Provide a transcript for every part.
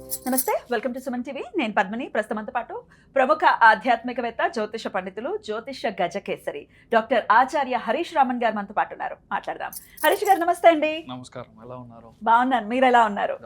నమస్తే, welcome to Suman TV. నేను పద్మిని. ప్రస్తుతంతో పాటు ప్రముఖ ఆధ్యాత్మికవేత్త, జ్యోతిష పండితులు, జ్యోతిష గజకేసరి డాక్టర్ ఆచార్య హరీష్ రామన్ గారు మనతో పాటు ఉన్నారు. మాట్లాడదాం. హరీష్ గారు నమస్తే అండి. నమస్కారం, ఎలా ఉన్నారు? బాగున్నాను, మీరు ఎలా ఉన్నారు?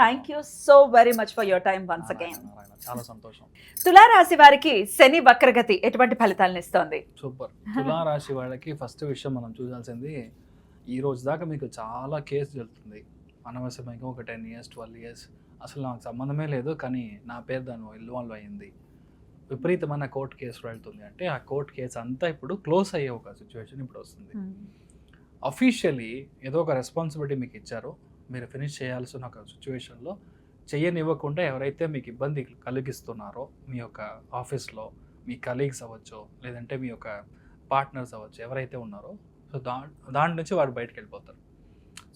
Thank you so very much for your time once again. చాలా సంతోషం. తులారాశి వారికి శని వక్రగతి ఎటువంటి ఫలితాలను ఇస్తోంది? సూపర్. తులారాశి వాళ్ళకి ఫస్ట్ విషయం మనం చూడాల్సింది, ఈ రోజు దాకా మీకు చాలా కేసు జరుగుతుంది అనవసరంగా. ఒక 10 years 12 years అసలు నాకు సంబంధమే లేదు, కానీ నా పేరు దాని ఇన్వాల్వ్ అయ్యింది, విపరీతమైన కోర్టు కేసులు వెళ్తుంది అంటే ఆ కోర్టు కేసు అంతా ఇప్పుడు క్లోజ్ అయ్యే ఒక సిచ్యువేషన్ ఇప్పుడు వస్తుంది. అఫీషియలీ ఏదో ఒక రెస్పాన్సిబిలిటీ మీకు ఇచ్చారో, మీరు ఫినిష్ చేయాల్సిన ఒక సిచ్యువేషన్లో చెయ్యనివ్వకుండా ఎవరైతే మీకు ఇబ్బంది కలిగిస్తున్నారో, మీ యొక్క ఆఫీస్లో మీ కలీగ్స్ అవ్వచ్చు, లేదంటే మీ యొక్క పార్ట్నర్స్ అవ్వచ్చు, ఎవరైతే ఉన్నారో, సో దాని నుంచి వాడు బయటకు వెళ్ళిపోతారు.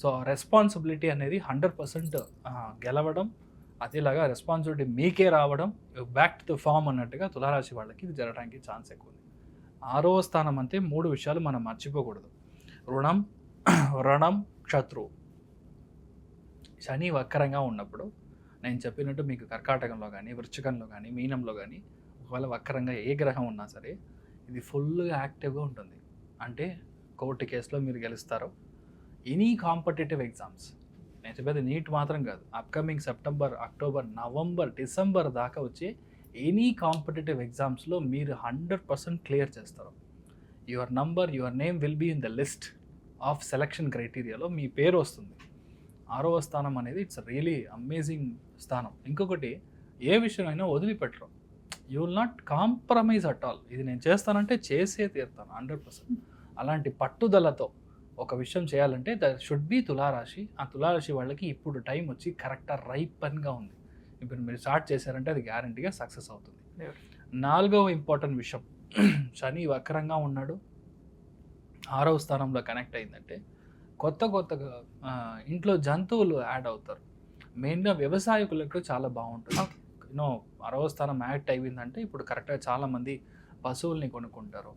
సో రెస్పాన్సిబిలిటీ అనేది 100% గెలవడం, అదేలాగా రెస్పాన్సిబిలిటీ మీకే రావడం, బ్యాక్ టు ద ఫామ్ అన్నట్టుగా తులారాశి వాళ్ళకి ఇది జరగడానికి ఛాన్స్ ఎక్కువ ఉంది. 6వ స్థానం అంటే 3 విషయాలు మనం మర్చిపోకూడదు: రుణం, రణం, శత్రువు. శని వక్రంగా ఉన్నప్పుడు నేను చెప్పినట్టు మీకు కర్కాటకంలో కానీ, వృశ్చికంలో కానీ, మీనంలో కానీ ఒకవేళ వక్రంగా ఏ గ్రహం ఉన్నా సరే ఇది ఫుల్గా యాక్టివ్గా ఉంటుంది. అంటే కోర్టు కేసులో మీరు గెలుస్తారు. ఎనీ కాంపిటేటివ్ ఎగ్జామ్స్, నేను చెప్పేది నీట్ మాత్రం కాదు, upcoming September, October, November, December దాకా వచ్చే ఎనీ కాంపిటేటివ్ ఎగ్జామ్స్లో మీరు 100% క్లియర్ చేస్తారు. Your number, your name will be in the list of selection క్రైటీరియాలో మీ పేరు వస్తుంది. 6వ స్థానం అనేది ఇట్స్ రియలీ అమేజింగ్ స్థానం. ఇంకొకటి, ఏ విషయమైనా వదిలిపెట్టరు. You will not compromise at all. ఇది నేను చేస్తానంటే చేసే తీరుతాను 100%. అలాంటి పట్టుదలతో ఒక విషయం చేయాలంటే దట్ షుడ్ బి తులారాశి. ఆ తులారాశి వాళ్ళకి ఇప్పుడు టైం వచ్చి కరెక్ట్గా రైపన్గా ఉంది. ఇప్పుడు మీరు స్టార్ట్ చేశారంటే అది గ్యారంటీగా సక్సెస్ అవుతుంది. 4వ ఇంపార్టెంట్ విషయం, శని వక్రంగా ఉన్నాడు, 6వ స్థానంలో కనెక్ట్ అయిందంటే కొత్తగా ఇంట్లో జంతువులు యాడ్ అవుతారు. మెయిన్గా వ్యవసాయకులకు చాలా బాగుంటుంది. 6వ స్థానం యాక్ట్ అయిందంటే ఇప్పుడు కరెక్ట్గా చాలామంది పశువుల్ని కొనుక్కుంటారు.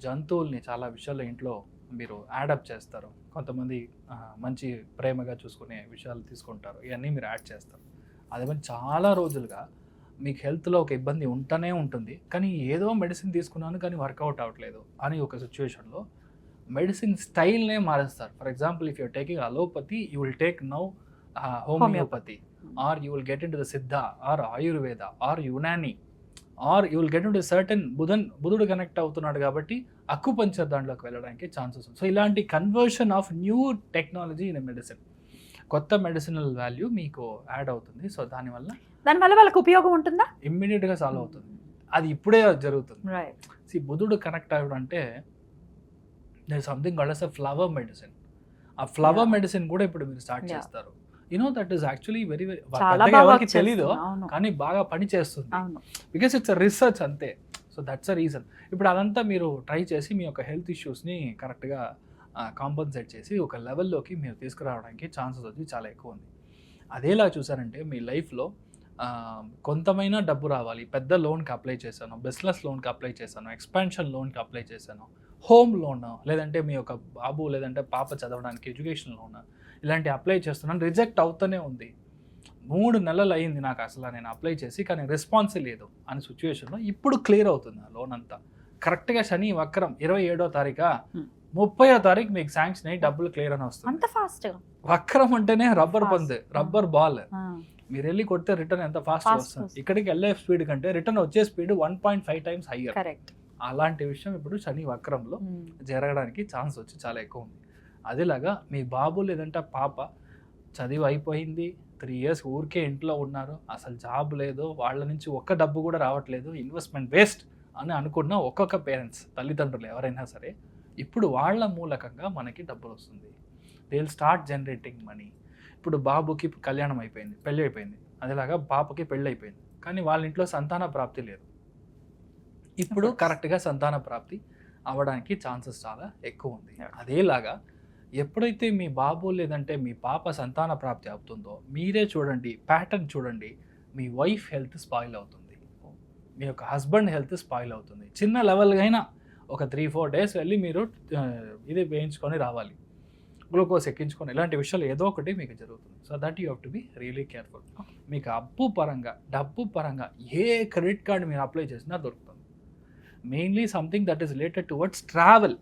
జంతువుల్ని చాలా విషయాల్లో ఇంట్లో మీరు యాడప్ చేస్తారు. కొంతమంది మంచి ప్రేమగా చూసుకునే విషయాలు తీసుకుంటారు. ఇవన్నీ మీరు యాడ్ చేస్తారు. అదే చాలా రోజులుగా మీకు హెల్త్లో ఒక ఇబ్బంది ఉంటూనే ఉంటుంది, కానీ ఏదో మెడిసిన్ తీసుకున్నాను కానీ వర్కౌట్ అవ్వట్లేదు అని ఒక సిచ్యువేషన్లో మెడిసిన్ స్టైల్నే మారుస్తారు. For example, if you're taking allopathy, you will take now homeopathy, or you will get in to the Siddha, or Ayurveda, or Unani, or you will get in to certain బుధుడు కనెక్ట్ అవుతున్నాడు కాబట్టి అక్యుపంక్చర్ దాంట్లోకి వెళ్ళడానికి ఛాన్సెస్ ఉంది. So ఇలాంటి conversion of new technology in medicine, కొత్త medicinal value మీకు add అవుతుంది. సో దానివల్ల వాళ్ళకి ఉపయోగం ఉంటుందా? ఇమ్మీడియట్గా సాల్వ్ అవుతుంది. అది ఇప్పుడే జరుగుతుంది. బుధుడు కనెక్ట్ అవ్వడం అంటే there something called as a flower medicine. ఆ ఫ్లవర్ మెడిసిన్ కూడా ఇప్పుడు మీరు స్టార్ట్ చేస్తారు. దట్ ఈస్ యాక్చువల్లీ వెరీ ఎవరికి తెలీదు, కానీ బాగా పని చేస్తుంది. బికాస్ ఇట్స్ రీసెర్చ్ అంతే. So that's a reason. ఇప్పుడు అదంతా మీరు ట్రై చేసి మీ యొక్క హెల్త్ ఇష్యూస్ని కరెక్ట్గా కాంపన్సేట్ చేసి ఒక లెవెల్లోకి మీరు తీసుకురావడానికి ఛాన్సెస్ వచ్చి చాలా ఎక్కువ ఉంది. అదేలా చూసారంటే మీ లైఫ్లో కొంతమైనా డబ్బు రావాలి. పెద్ద లోన్కి అప్లై చేశాను, బిజినెస్ లోన్కి అప్లై చేశాను, ఎక్స్పాన్షన్ లోన్కి అప్లై చేశాను, హోమ్ లోన్, లేదంటే మీ యొక్క బాబు లేదంటే పాప చదవడానికి ఎడ్యుకేషన్ లోన్, ఇలాంటి అప్లై చేస్తున్నాను, రిజెక్ట్ అవుతూనే ఉంది. 3 నెలలు అయ్యింది నాకు అసలు నేను అప్లై చేసి, కానీ రెస్పాన్స్ లేదు అనే సిచ్యువేషన్లో ఇప్పుడు క్లియర్ అవుతుంది ఆ లోన్ అంతా. కరెక్ట్గా శని వక్రం 27వ తారీఖు 30వ తారీఖు మీకు శాంక్షన్ అయ్యి డబ్బులు క్లియర్ అని వస్తుంది. వక్రం అంటేనే రబ్బర్ పంద్, రబ్బర్ బాల్. మీరు వెళ్ళి కొడితే రిటర్న్ ఎంత ఫాస్ట్ వస్తుంది. ఇక్కడికి వెళ్ళే స్పీడ్ కంటే రిటర్న్ వచ్చే స్పీడ్ 1.5 times హయ్యర్. అలాంటి విషయం ఇప్పుడు శని వక్రంలో జరగడానికి ఛాన్స్ వచ్చి చాలా ఎక్కువ ఉంది. అదేలాగా మీ బాబు లేదంటే పాప చదివి అయిపోయింది, 3 years ఊరికే ఇంట్లో ఉన్నారు, అసలు జాబ్ లేదు, వాళ్ళ నుంచి ఒక్క డబ్బు కూడా రావట్లేదు, ఇన్వెస్ట్మెంట్ వేస్ట్ అని అనుకున్న ఒక్కొక్క పేరెంట్స్, తల్లిదండ్రులు ఎవరైనా సరే, ఇప్పుడు వాళ్ళ మూలకంగా మనకి డబ్బులు వస్తుంది. They will start generating money. ఇప్పుడు బాబుకి కళ్యాణం అయిపోయింది, పెళ్ళి అయిపోయింది, అదేలాగా పాపకి పెళ్ళి అయిపోయింది, కానీ వాళ్ళ ఇంట్లో సంతాన ప్రాప్తి లేదు. ఇప్పుడు కరెక్ట్గా సంతాన ప్రాప్తి అవ్వడానికి ఛాన్సెస్ చాలా ఎక్కువ ఉంది. అదేలాగా ఎప్పుడైతే మీ బాబు లేదంటే మీ పాప సంతాన ప్రాప్తి అవుతుందో, మీరే చూడండి, ప్యాటర్న్ చూడండి, మీ వైఫ్ హెల్త్ స్పాయిల్ అవుతుంది, మీ యొక్క హస్బెండ్ హెల్త్ స్పాయిల్ అవుతుంది. చిన్న లెవెల్గా అయినా ఒక 3-4 days వెళ్ళి మీరు ఇది వేయించుకొని రావాలి. గ్లూకోజ్ ఎక్కించుకొని ఇలాంటి విషయాలు ఏదో ఒకటి మీకు జరుగుతుంది. So that you have to be really careful. మీకు అప్పు పరంగా డబ్బు పరంగా ఏ క్రెడిట్ కార్డు మీరు అప్లై చేసినా దొరుకుతుంది. Mainly something that is related towards travel.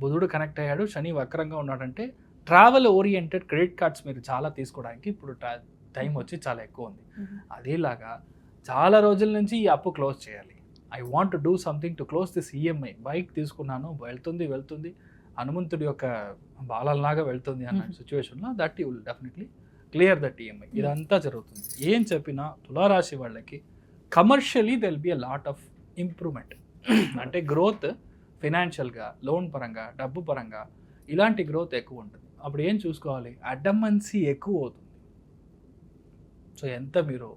బుధుడు కనెక్ట్ అయ్యాడు, శని వక్రంగా ఉన్నాడంటే ట్రావెల్ ఓరియంటెడ్ క్రెడిట్ కార్డ్స్ మీరు చాలా తీసుకోవడానికి ఇప్పుడు టైం వచ్చి చాలా ఎక్కువ ఉంది. అదేలాగా చాలా రోజుల నుంచి ఈ అప్పు క్లోజ్ చేయాలి. I want to do something to close this EMI. Bike తీసుకున్నాను, వెళ్తుంది హనుమంతుడి యొక్క బాలల్లాగా వెళ్తుంది అన్న సిచ్యువేషన్లో that you will definitely clear that EMI. ఇదంతా జరుగుతుంది. ఏం చెప్పినా తులారాశి వాళ్ళకి commercially there'll be a lot of improvement. అంటే గ్రోత్ ఫినాన్షియల్గా, లోన్ పరంగా, డబ్బు పరంగా ఇలాంటి గ్రోత్ ఎక్కువ ఉంటుంది. అప్పుడు ఏం చూసుకోవాలి, అడ్డమన్సీ ఎక్కువ అవుతుంది. సో ఎంత మీరు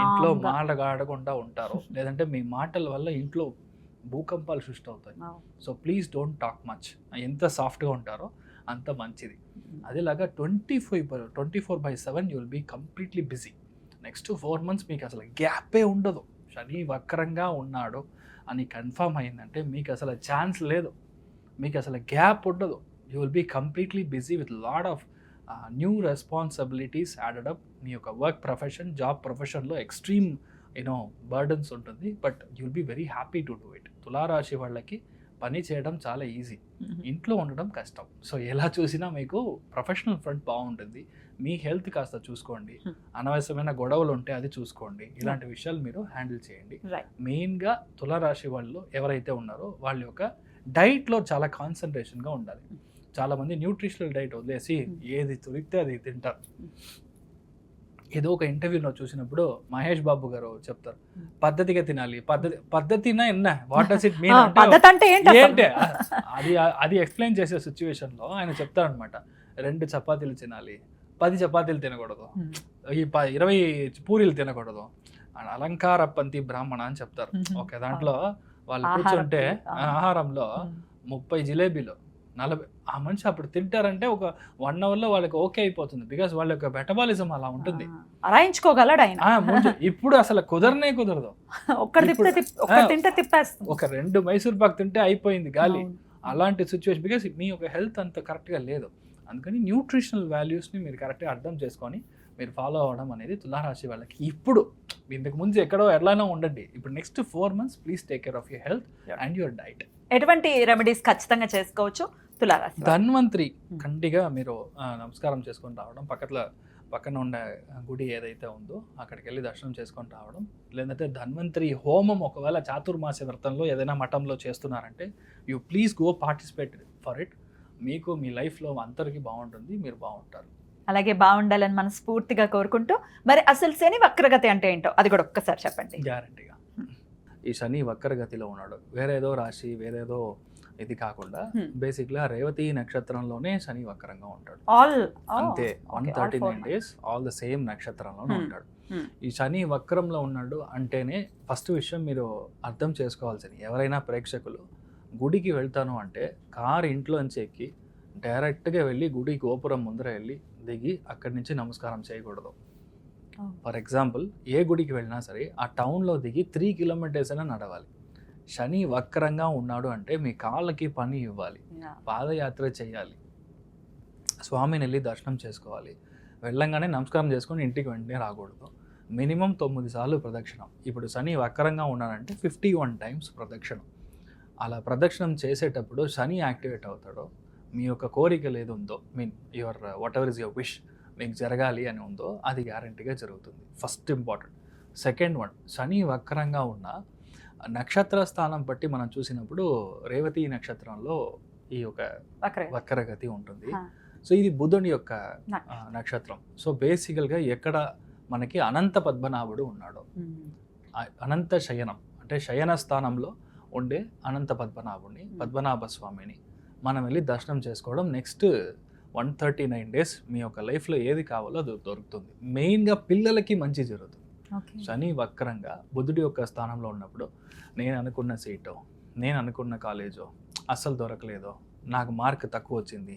ఇంట్లో మాటగాడకుండా ఉంటారో, లేదంటే మీ మాటల వల్ల ఇంట్లో భూకంపాలు సృష్టి అవుతాయి. So please don't talk much. ఎంత సాఫ్ట్గా ఉంటారో అంత మంచిది. అదేలాగా 24/7 you will be completely busy. Next 4 months మీకు అసలు గ్యాపే ఉండదు. శని వక్రంగా ఉన్నాడు అని కన్ఫర్మ్ అయిందంటే మీకు అసలు ఛాన్స్ లేదు, మీకు అసలు గ్యాప్ ఉండదు. You will be completely busy with lot of new responsibilities added up. మీ యొక్క వర్క్ ప్రొఫెషన్, జాబ్ ప్రొఫెషన్లో ఎక్స్ట్రీమ్ బర్డన్స్ ఉంటుంది. But you will be very happy to do it. తులారాశి వాళ్ళకి పని చేయడం చాలా ఈజీ, ఇంట్లో ఉండడం కష్టం. సో ఎలా చూసినా మీకు ప్రొఫెషనల్ ఫ్రంట్ బాగుంటుంది. మీ హెల్త్ కాస్త చూసుకోండి, అనవసరమైన గొడవలు ఉంటే అది చూసుకోండి. ఇలాంటి విషయాలు మీరు హ్యాండిల్ చేయండి. మెయిన్గా తులారాశి వాళ్ళు ఎవరైతే ఉన్నారో వాళ్ళ యొక్క డైట్లో చాలా కాన్సన్ట్రేషన్గా ఉండాలి. చాలామంది న్యూట్రిషనల్ డైట్ వదిలేసి ఏది దొరికితే అది తింటారు. ఏదో ఒక ఇంటర్వ్యూలో చూసినప్పుడు మహేష్ బాబు గారు చెప్తారు, పద్ధతిగా తినాలి. పద్ధతినా వాట్ డస్ ఇట్ మీన్ ఏంటి అది ఎక్స్ప్లెయిన్ చేసే సిచ్యువేషన్లో ఆయన చెప్తారనమాట, 2 చపాతీలు తినాలి, 10 చపాతీలు తినకూడదు, 20 పూరీలు తినకూడదు, అలంకార పంతి బ్రాహ్మణ అని చెప్తారు. ఓకే, దాంట్లో వాళ్ళు కూర్చుంటే ఆహారంలో 30 జిలేబీలు, 40 ఆ మనిషి అప్పుడు తింటారంటే ఒక 1 hourలో వాళ్ళకి ఓకే అయిపోతుంది. బికాస్ వాళ్ళ యొక్క మెటబాలిజం అలా ఉంటుంది. రాయించుకోగలడు ఆయన. ఇప్పుడు అసలు కుదరదు. ఒక 2 మైసూర్ పాక్ తింటే అయిపోయింది గాలి. అలాంటి సిచ్యువేషన్. బికాస్ మీ యొక్క హెల్త్ అంత కరెక్ట్గా లేదు. అందుకని న్యూట్రిషనల్ వాల్యూస్ని మీరు కరెక్ట్గా అర్థం చేసుకొని మీరు ఫాలో అవ్వడం అనేది తులారాశి వాళ్ళకి ఇప్పుడు, ఇంతకు ముందు ఎక్కడో ఎలానో ఉండండి, ఇప్పుడు next 4 months please take care of your health and your diet. ఎటువంటి రెమెడీస్ ఖచ్చితంగా చేసుకోవచ్చు తులారాశి? ధన్వంతరి కంటిగా మీరు నమస్కారం చేసుకొని రావడం, పక్కన ఉండే గుడి ఏదైతే ఉందో అక్కడికి వెళ్ళి దర్శనం చేసుకొని రావడం, లేదంటే ధన్వంతరి హోమం ఒకవేళ చాతుర్మాస వ్రతంలో ఏదైనా మఠంలో చేస్తున్నారంటే you please go participate for it. మీకు మీ లైఫ్లో అందరికీ బాగుంటుంది, మీరు బాగుంటారు. అలాగే బాగుండాలని మనస్ఫూర్తిగా కోరుకుంటూ, మరి అసలు శని వక్రగతి అంటే ఏంటో అది కూడా ఒక్కసారి చెప్పండి. గ్యారంటీగా ఈ శని వక్రగతిలో ఉన్నాడు. వేరేదో రాశి, వేరేదో ఇది కాకుండా బేసిక్గా రేవతి నక్షత్రంలోనే శని వక్రంగా ఉంటాడు. అంతే 139 days ఆల్ ద సేమ్ నక్షత్రంలోనే ఉంటాడు. ఈ శని వక్రంలో ఉన్నాడు అంటేనే ఫస్ట్ విషయం మీరు అర్థం చేసుకోవాల్సింది, ఎవరైనా ప్రేక్షకులు గుడికి వెళ్తాను అంటే కారు ఇంట్లోంచి ఎక్కి డైరెక్ట్గా వెళ్ళి గుడి గోపురం ముందర వెళ్ళి దిగి అక్కడి నుంచి నమస్కారం చేయకూడదు. ఫర్ ఎగ్జాంపుల్ ఏ గుడికి వెళ్ళినా సరే ఆ టౌన్లో దిగి 3 kilometers అయినా నడవాలి. శని వక్రంగా ఉన్నాడు అంటే మీ కాళ్ళకి పని ఇవ్వాలి, పాదయాత్ర చేయాలి, స్వామిని వెళ్ళి దర్శనం చేసుకోవాలి, వెళ్ళంగానే నమస్కారం చేసుకొని ఇంటికి వెంటనే రాకూడదు. మినిమం 9 సార్లు ప్రదక్షిణం. ఇప్పుడు శని వక్రంగా ఉన్నాడంటే 51 times ప్రదక్షిణం. అలా ప్రదక్షిణం చేసేటప్పుడు శని యాక్టివేట్ అవుతాడో మీ యొక్క కోరికలు ఏది ఉందో, your what ever is your wish మీకు జరగాలి అని ఉందో అది గ్యారంటీగా జరుగుతుంది. First important. సెకండ్ వన్, శని వక్రంగా ఉన్న నక్షత్ర స్థానం బట్టి మనం చూసినప్పుడు రేవతి నక్షత్రంలో ఈ యొక్క వక్రగతి ఉంటుంది. సో ఇది బుధుని యొక్క నక్షత్రం. సో బేసికల్గా ఎక్కడ మనకి అనంత పద్మనాభుడు ఉన్నాడు, అనంత శయనం అంటే శయన స్థానంలో ఉండే అనంత పద్మనాభుడిని, పద్మనాభ స్వామిని మనం వెళ్ళి దర్శనం చేసుకోవడం. నెక్స్ట్ 139 days మీ యొక్క లైఫ్లో ఏది కావాలో అది దొరుకుతుంది. మెయిన్గా పిల్లలకి మంచి జరుగుతుంది. శని వక్రంగా బుధుడి యొక్క స్థానంలో ఉన్నప్పుడు నేను అనుకున్న సీటో, నేను అనుకున్న కాలేజో అస్సలు దొరకలేదో, నాకు మార్క్ తక్కువ వచ్చింది,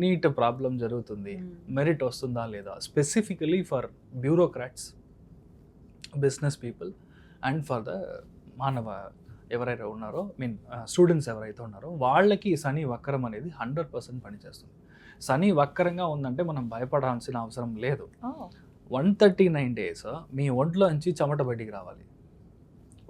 నీట్ ప్రాబ్లం జరుగుతుంది, మెరిట్ వస్తుందా లేదా, specifically for bureaucrats, business people and for the మానవ ఎవరైతే ఉన్నారో స్టూడెంట్స్ ఎవరైతే ఉన్నారో వాళ్ళకి శని వక్రం అనేది 100% పనిచేస్తుంది. శని వక్రంగా ఉందంటే మనం భయపడాల్సిన అవసరం లేదు. Oh. 139 డేస్ మీ ఒంట్లోంచి చెమట బయటికి రావాలి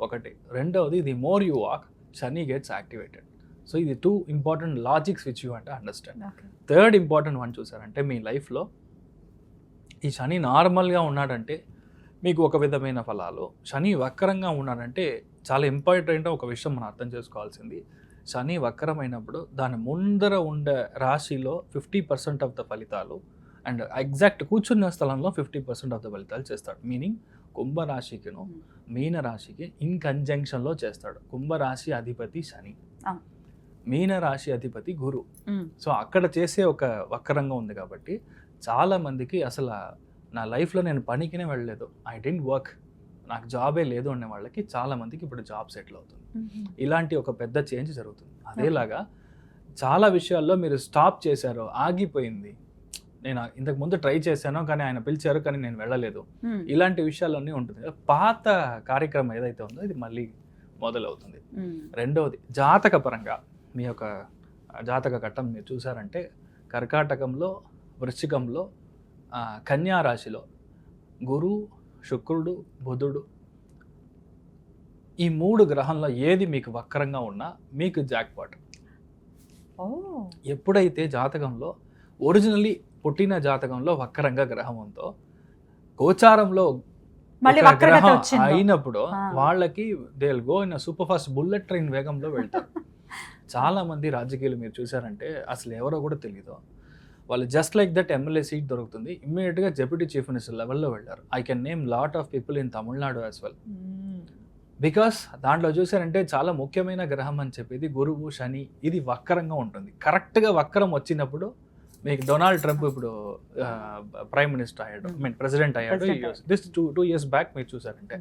ఒకటి. రెండవది the more you walk Shani gets activated. So ఇది 2 ఇంపార్టెంట్ లాజిక్స్ విచ్ యూ అంటే understand. Okay. Third important one చూసారంటే మీ లైఫ్లో ఈ శని నార్మల్గా ఉన్నాడంటే మీకు ఒక విధమైన ఫలాలు, శని వక్రంగా ఉన్నాడంటే చాలా ఇంపార్టెంట్ ఒక విషయం మనం అర్థం చేసుకోవాల్సింది. శని వక్రమైనప్పుడు దాని ముందర ఉండే రాశిలో 50% ఆఫ్ ద ఫలితాలు అండ్ ఎగ్జాక్ట్ కూర్చున్న స్థలంలో 50% ఆఫ్ ద ఫలితాలు చేస్తాడు. మీనింగ్ కుంభరాశికిను మీన రాశికి ఇన్ కంజంక్షన్లో చేస్తాడు. కుంభరాశి అధిపతి శని, మీన రాశి అధిపతి గురు. సో అక్కడ చేసే ఒక వక్రంగా ఉంది కాబట్టి చాలా మందికి అసలు నా లైఫ్లో నేను పనికినే వెళ్ళలేదు, ఐ డెంట్ వర్క్, నాకు జాబే లేదు అనే వాళ్ళకి చాలా మందికి ఇప్పుడు జాబ్ సెటిల్ అవుతుంది. ఇలాంటి ఒక పెద్ద చేంజ్ జరుగుతుంది. అదేలాగా చాలా విషయాల్లో మీరు స్టాప్ చేశారు, ఆగిపోయింది, నేను ఇంతకు ముందు ట్రై చేశాను కానీ ఆయన పిలిచారు కానీ నేను వెళ్ళలేదు, ఇలాంటి విషయాలన్నీ ఉంటుంది. పాత కార్యక్రమం ఏదైతే ఉందో ఇది మళ్ళీ మొదలవుతుంది. రెండవది జాతక పరంగా మీ యొక్క జాతక ఘట్టం మీరు చూసారంటే కర్కాటకంలో, వృశ్చికంలో, కన్యా రాశిలో గురు, శుక్రుడు, బుధుడు, ఈ 3 గ్రహంలో ఏది మీకు వక్రంగా ఉన్నా మీకు జాక్పాట్. ఎప్పుడైతే జాతకంలో ఒరిజినల్లీ పుట్టిన జాతకంలో వక్రంగా గ్రహం ఉందో గోచారంలో గ్రహం అయినప్పుడు వాళ్ళకి they will go in super fast bullet train వేగంలో వెళ్తారు. చాలా మంది రాజకీయాలు మీరు చూసారంటే అసలు ఎవరో కూడా తెలియదు, వాళ్ళు just like that MLA seat దొరుకుతుంది, ఇమ్మీడియట్గా డెప్యూటీ చీఫ్ మినిస్టర్ లెవెల్లో వెళ్ళారు. I can name lot of people in Tamil Nadu as well. Because దాంట్లో చూసారంటే చాలా ముఖ్యమైన గ్రహం అని చెప్పేది గురువు, శని, ఇది వక్రంగా ఉంటుంది. కరెక్ట్గా వక్రం వచ్చినప్పుడు మీకు డొనాల్డ్ ట్రంప్ ఇప్పుడు ప్రైమ్ మినిస్టర్ అయ్యాడు, ఐ మీన్ ప్రెసిడెంట్ అయ్యాడు. దిస్ 2 years బ్యాక్ మీరు చూసారంటే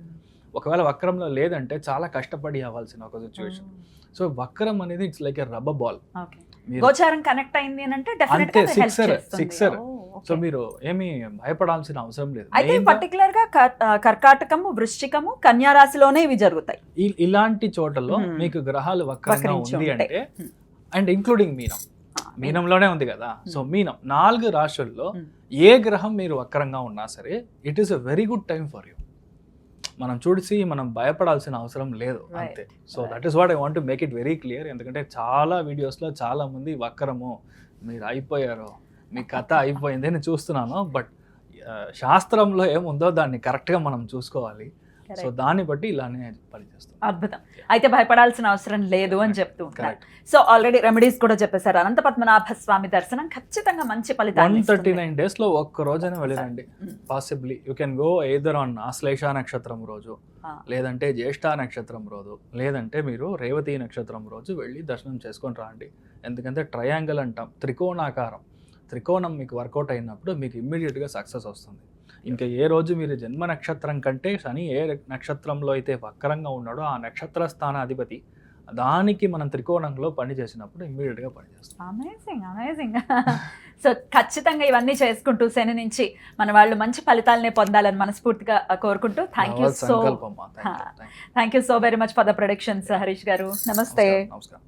ఒకవేళ వక్రంలో లేదంటే చాలా కష్టపడి అవ్వాల్సిన ఒక సిచ్యువేషన్. సో వక్రం అనేది it's like a rubber ball. గోచారం కనెక్ట్ అయింది అంటే డెఫినెట్గా సిక్సర్. సో మీరు ఏమీ భయపడాల్సిన అవసరం లేదు. అయితే పర్టికులర్ గా కర్కాటకము, వృశ్చికము, కన్యా రాశిలోనే ఇవి జరుగుతాయి. ఇలాంటి చోటలో మీకు గ్రహాలు వక్రంగా ఉంది అంటే అండ్ ఇంక్లూడింగ్ మీనంలోనే ఉంది కదా. సో మీనం 4 రాశుల్లో ఏ గ్రహం మీరు వక్రంగా ఉన్నా సరే it is a very good time for you. మనం చూసి మనం భయపడాల్సిన అవసరం లేదు అంతే. So that is what I want to make it very clear. ఎందుకంటే చాలా వీడియోస్లో చాలా మంది వక్రము, మీరు అయిపోయారు, మీ కథ అయిపోయింది అని చూస్తున్నాను. బట్ శాస్త్రంలో ఏముందో దాన్ని కరెక్ట్గా మనం చూసుకోవాలి. సో దాన్ని బట్టి ఇలానే పనిచేస్తుంది. అద్భుతం. అయితే భయపడాల్సిన అవసరం లేదు అని చెప్తూ ఉంటారు. సో ఆల్రెడీ రెమెడీస్ కూడా చెప్పేశారు. అనంత పద్మనాభ స్వామి దర్శనం ఖచ్చితంగా మంచి ఫలితాలు. 139 days ఒక్క రోజైనా వెళ్ళిరండి. Possibly you can go either on Ashlesha నక్షత్రం రోజు, లేదంటే జ్యేష్ఠ నక్షత్రం రోజు, లేదంటే మీరు రేవతి నక్షత్రం రోజు వెళ్ళి దర్శనం చేసుకొని రాండి. ఎందుకంటే ట్రయాంగిల్ అంటాం, త్రికోణాకారం, త్రికోణం మీకు వర్కౌట్ అయినప్పుడు మీకు ఇమ్మీడియట్గా సక్సెస్ వస్తుంది. ఇంకా ఏ రోజు మీరు జన్మ నక్షత్రం కంటే శని ఏ నక్షత్రంలో అయితే వక్రంగా ఉన్నాడో ఆ నక్షత్ర స్థానాధిపతి దానికి మనం త్రికోణంలో పని చేసినప్పుడు ఇమ్మీడియట్గా పనిచేస్తాం. అమేజింగ్. సో ఖచ్చితంగా ఇవన్నీ చేసుకుంటూ శని నుంచి మన వాళ్ళు మంచి ఫలితాలనే పొందాలని మనస్ఫూర్తిగా కోరుకుంటూ thank you so very much for the productions Harish గారు. నమస్తే. నమస్కారం.